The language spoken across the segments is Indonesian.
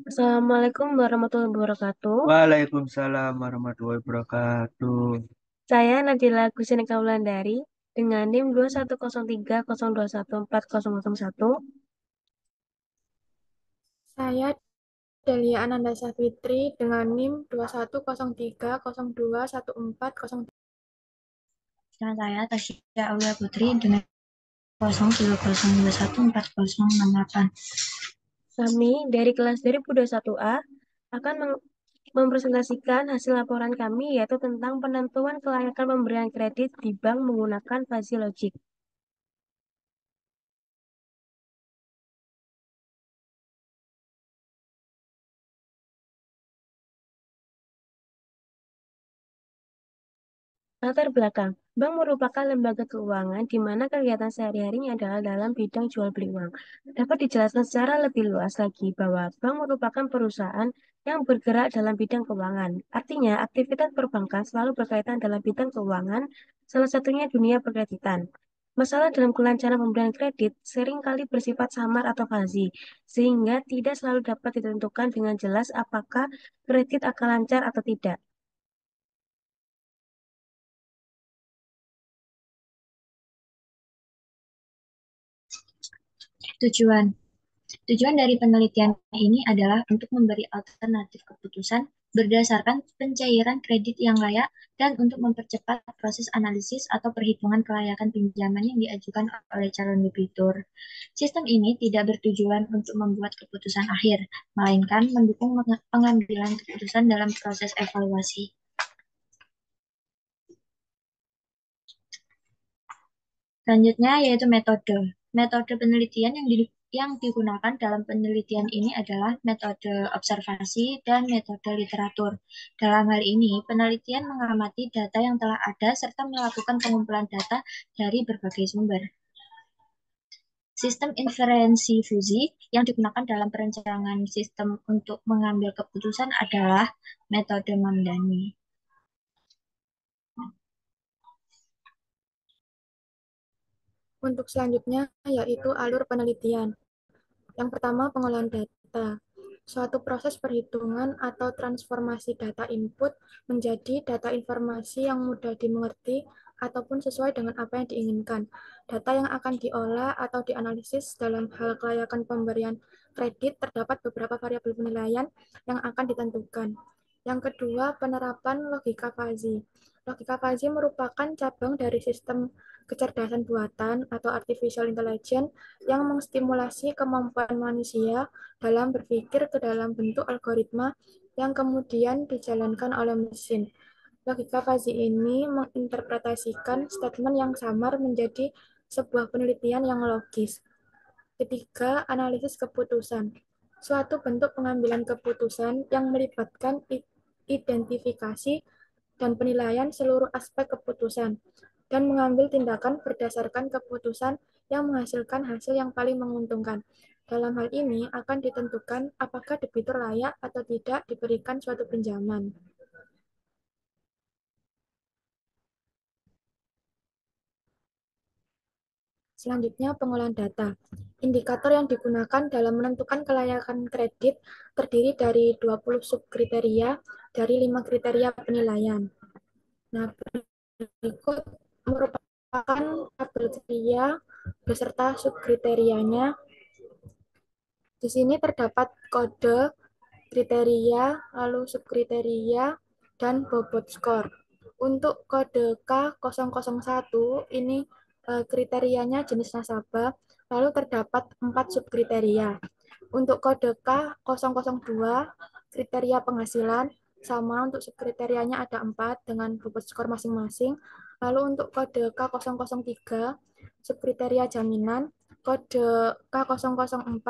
Assalamualaikum warahmatullahi wabarakatuh. Waalaikumsalam warahmatullahi wabarakatuh. Saya Nadila Gusinika Wulandari dengan NIM 21030214001. Saya Delia Ananda Safitri dengan NIM 210303140. Nama saya Tasya Aulia Putri dengan 030214068. Kami dari kelas 2021A akan mempresentasikan hasil laporan kami yaitu tentang penentuan kelayakan pemberian kredit di bank menggunakan fuzzy logic. Latar belakang, bank merupakan lembaga keuangan di mana kegiatan sehari-harinya adalah dalam bidang jual beli uang. Dapat dijelaskan secara lebih luas lagi bahwa bank merupakan perusahaan yang bergerak dalam bidang keuangan. Artinya, aktivitas perbankan selalu berkaitan dalam bidang keuangan, salah satunya dunia perkreditan. Masalah dalam kelancaran pemberian kredit seringkali bersifat samar atau fuzzy, sehingga tidak selalu dapat ditentukan dengan jelas apakah kredit akan lancar atau tidak. Tujuan Tujuan dari penelitian ini adalah untuk memberi alternatif keputusan berdasarkan pencairan kredit yang layak dan untuk mempercepat proses analisis atau perhitungan kelayakan pinjaman yang diajukan oleh calon debitur. Sistem ini tidak bertujuan untuk membuat keputusan akhir, melainkan mendukung pengambilan keputusan dalam proses evaluasi. Selanjutnya yaitu metode. Metode penelitian yang digunakan dalam penelitian ini adalah metode observasi dan metode literatur. Dalam hal ini, penelitian mengamati data yang telah ada serta melakukan pengumpulan data dari berbagai sumber. Sistem inferensi fusi yang digunakan dalam perencanaan sistem untuk mengambil keputusan adalah metode Mamdani. Untuk selanjutnya yaitu alur penelitian. Yang pertama, pengolahan data. Suatu proses perhitungan atau transformasi data input menjadi data informasi yang mudah dimengerti ataupun sesuai dengan apa yang diinginkan. Data yang akan diolah atau dianalisis dalam hal kelayakan pemberian kredit terdapat beberapa variabel penilaian yang akan ditentukan. Yang kedua, penerapan logika fuzzy. Logika fuzzy merupakan cabang dari sistem kecerdasan buatan atau artificial intelligence yang mengstimulasi kemampuan manusia dalam berpikir ke dalam bentuk algoritma yang kemudian dijalankan oleh mesin. Logika fuzzy ini menginterpretasikan statement yang samar menjadi sebuah penelitian yang logis. Ketiga, analisis keputusan. Suatu bentuk pengambilan keputusan yang melibatkan identifikasi dan penilaian seluruh aspek keputusan dan mengambil tindakan berdasarkan keputusan yang menghasilkan hasil yang paling menguntungkan. Dalam hal ini akan ditentukan apakah debitur layak atau tidak diberikan suatu pinjaman. Selanjutnya, pengolahan data. Indikator yang digunakan dalam menentukan kelayakan kredit terdiri dari 20 subkriteria dari 5 kriteria penilaian. Nah, berikut merupakan tabel kriteria beserta subkriterianya. Di sini terdapat kode kriteria, lalu subkriteria, dan bobot skor. Untuk kode K001 ini kriterianya jenis nasabah, lalu terdapat 4 subkriteria. Untuk kode K002 kriteria penghasilan, sama untuk subkriterianya ada 4 dengan bobot skor masing-masing. Lalu untuk kode K003 subkriteria jaminan, kode K004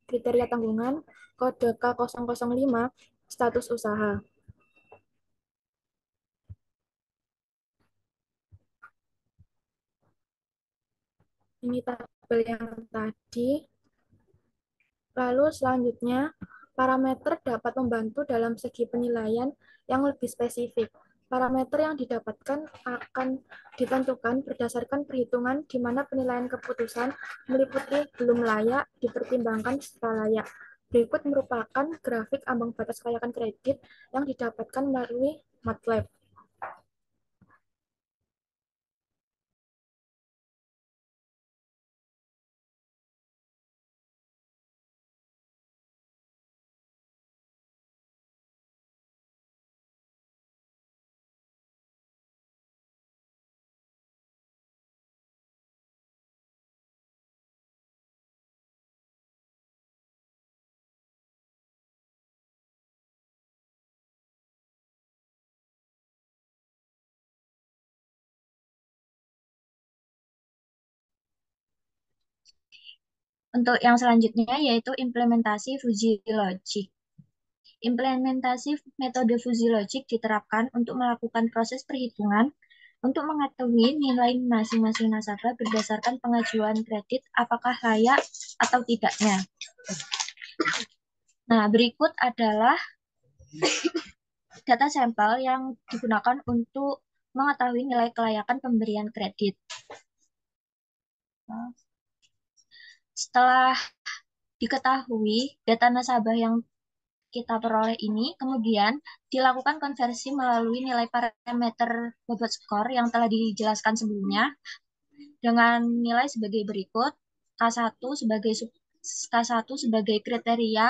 kriteria tanggungan, kode K005 status usaha. Ini tabel yang tadi. Lalu selanjutnya, parameter dapat membantu dalam segi penilaian yang lebih spesifik. Parameter yang didapatkan akan ditentukan berdasarkan perhitungan di mana penilaian keputusan meliputi belum layak, dipertimbangkan setelah layak, Berikut merupakan grafik ambang batas kelayakan kredit yang didapatkan melalui MATLAB. Untuk yang selanjutnya yaitu implementasi Fuzzy Logic. Implementasi metode Fuzzy Logic diterapkan untuk melakukan proses perhitungan untuk mengetahui nilai masing-masing nasabah berdasarkan pengajuan kredit apakah layak atau tidaknya. Nah, berikut adalah data sampel yang digunakan untuk mengetahui nilai kelayakan pemberian kredit. Setelah diketahui data nasabah yang kita peroleh ini, kemudian dilakukan konversi melalui nilai parameter bobot skor yang telah dijelaskan sebelumnya dengan nilai sebagai berikut. K1 sebagai kriteria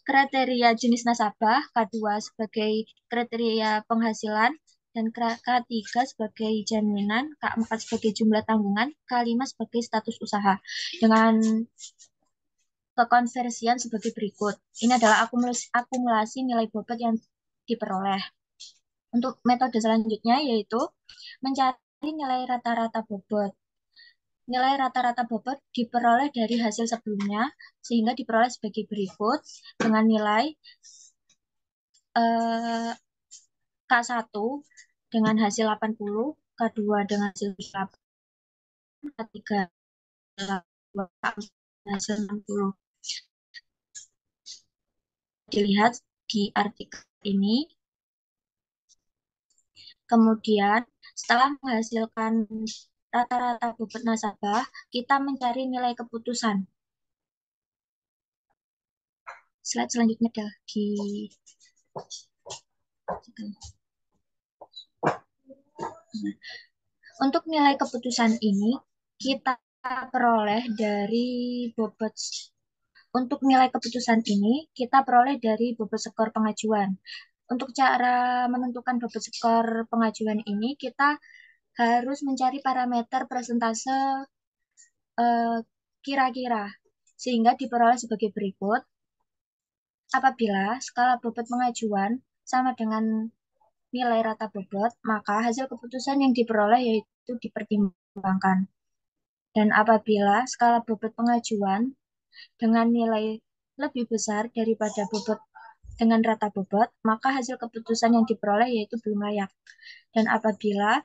kriteria jenis nasabah, K2 sebagai kriteria penghasilan, dan K3 sebagai jaminan, K4 sebagai jumlah tanggungan, K5 sebagai status usaha. Dengan kekonversian sebagai berikut. Ini adalah akumulasi nilai bobot yang diperoleh. Untuk metode selanjutnya yaitu mencari nilai rata-rata bobot. Nilai rata-rata bobot diperoleh dari hasil sebelumnya, sehingga diperoleh sebagai berikut dengan nilai K1 dengan hasil 80, K2 dengan hasil 8, K3 hasil 60. Dilihat di artikel ini. Kemudian setelah menghasilkan rata-rata bobot nasabah, kita mencari nilai keputusan. Slide selanjutnya adalah di untuk nilai keputusan ini kita peroleh dari bobot. Untuk nilai keputusan ini kita peroleh dari bobot skor pengajuan. Untuk cara menentukan bobot skor pengajuan ini kita harus mencari parameter persentase kira-kira sehingga diperoleh sebagai berikut. Apabila skala bobot pengajuan sama dengan nilai rata bobot, maka hasil keputusan yang diperoleh yaitu dipertimbangkan. Dan apabila skala bobot pengajuan dengan nilai lebih besar daripada bobot dengan rata bobot, maka hasil keputusan yang diperoleh yaitu belum layak. Dan apabila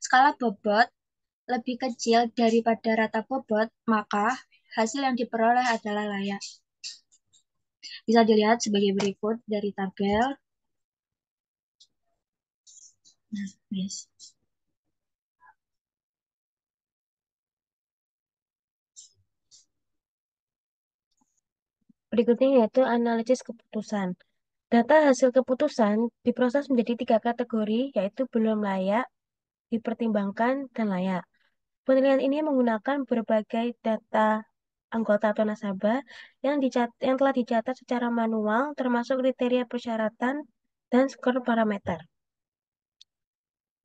skala bobot lebih kecil daripada rata bobot, maka hasil yang diperoleh adalah layak. Bisa dilihat sebagai berikut dari tabel. Nah, yes. Berikutnya yaitu analisis keputusan. Data hasil keputusan diproses menjadi 3 kategori, yaitu belum layak, dipertimbangkan, dan layak. Penilaian ini menggunakan berbagai data anggota atau nasabah yang telah dicatat secara manual, termasuk kriteria persyaratan dan skor parameter.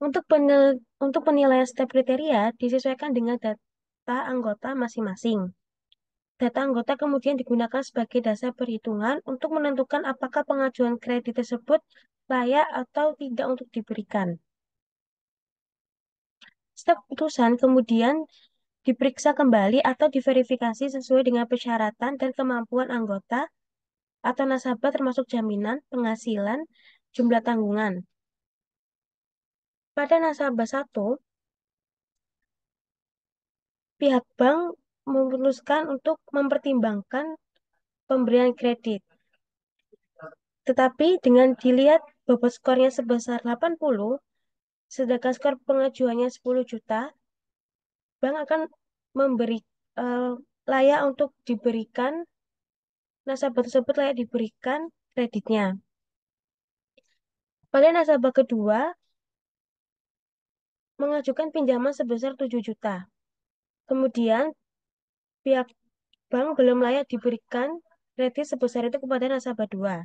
Untuk penilaian setiap kriteria disesuaikan dengan data anggota masing-masing. Data anggota kemudian digunakan sebagai dasar perhitungan untuk menentukan apakah pengajuan kredit tersebut layak atau tidak untuk diberikan. Setiap keputusan kemudian diperiksa kembali atau diverifikasi sesuai dengan persyaratan dan kemampuan anggota atau nasabah termasuk jaminan, penghasilan, jumlah tanggungan. Pada nasabah 1, pihak bank memutuskan untuk mempertimbangkan pemberian kredit. Tetapi dengan dilihat bobot skornya sebesar 80, sedangkan skor pengajuannya 10 juta, bank akan eh, layak untuk diberikan, nasabah tersebut layak diberikan kreditnya. Pada nasabah kedua, mengajukan pinjaman sebesar 7 juta. Kemudian, pihak bank belum layak diberikan kredit sebesar itu kepada nasabah dua.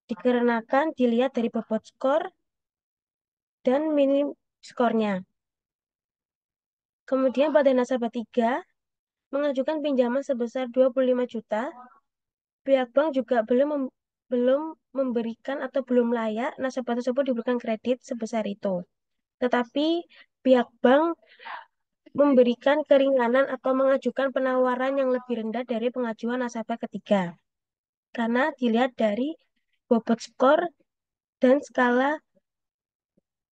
Dikarenakan dilihat dari bobot skor dan minim skornya. Kemudian pada nasabah tiga, mengajukan pinjaman sebesar 25 juta, pihak bank juga belum memberikan atau belum layak nasabah tersebut diberikan kredit sebesar itu. Tetapi pihak bank memberikan keringanan atau mengajukan penawaran yang lebih rendah dari pengajuan nasabah ketiga. Karena dilihat dari bobot skor dan skala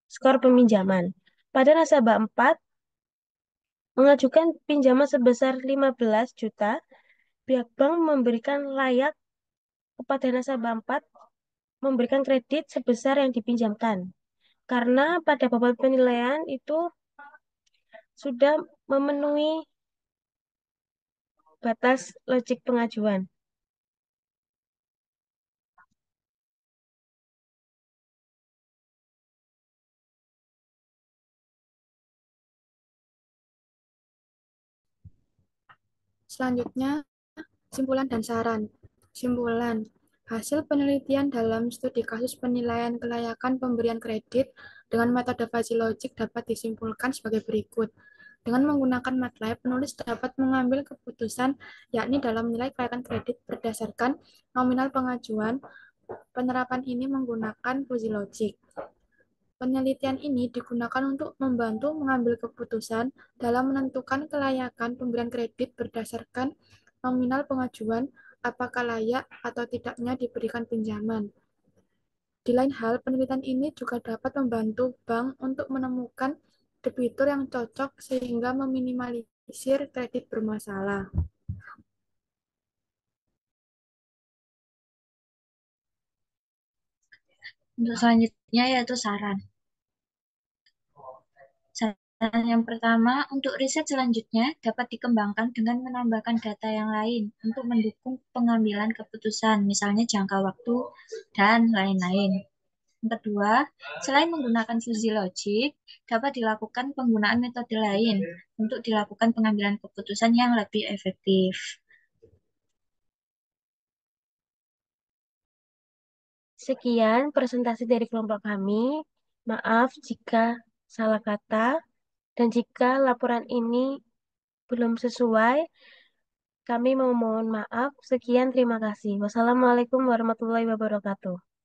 skor peminjaman. Pada nasabah 4, mengajukan pinjaman sebesar 15 juta, pihak bank memberikan layak kepada nasabah 4 memberikan kredit sebesar yang dipinjamkan. Karena pada bobot penilaian itu sudah memenuhi batas logik pengajuan. Selanjutnya, simpulan dan saran. Simpulan. Hasil penelitian dalam studi kasus penilaian kelayakan pemberian kredit dengan metode fuzzy logic dapat disimpulkan sebagai berikut. Dengan menggunakan MATLAB, penulis dapat mengambil keputusan, yakni dalam menilai kelayakan kredit berdasarkan nominal pengajuan. Penerapan ini menggunakan fuzzy logic. Penelitian ini digunakan untuk membantu mengambil keputusan dalam menentukan kelayakan pemberian kredit berdasarkan nominal pengajuan, apakah layak atau tidaknya diberikan pinjaman. Di lain hal, penelitian ini juga dapat membantu bank untuk menemukan debitur yang cocok sehingga meminimalisir kredit bermasalah. Untuk selanjutnya yaitu saran. Saran yang pertama, untuk riset selanjutnya dapat dikembangkan dengan menambahkan data yang lain untuk mendukung pengambilan keputusan, misalnya jangka waktu, dan lain-lain. Yang kedua, selain menggunakan fuzzy logic, dapat dilakukan penggunaan metode lain untuk dilakukan pengambilan keputusan yang lebih efektif. Sekian presentasi dari kelompok kami. Maaf jika salah kata dan jika laporan ini belum sesuai, kami memohon maaf. Sekian, terima kasih. Wassalamualaikum warahmatullahi wabarakatuh.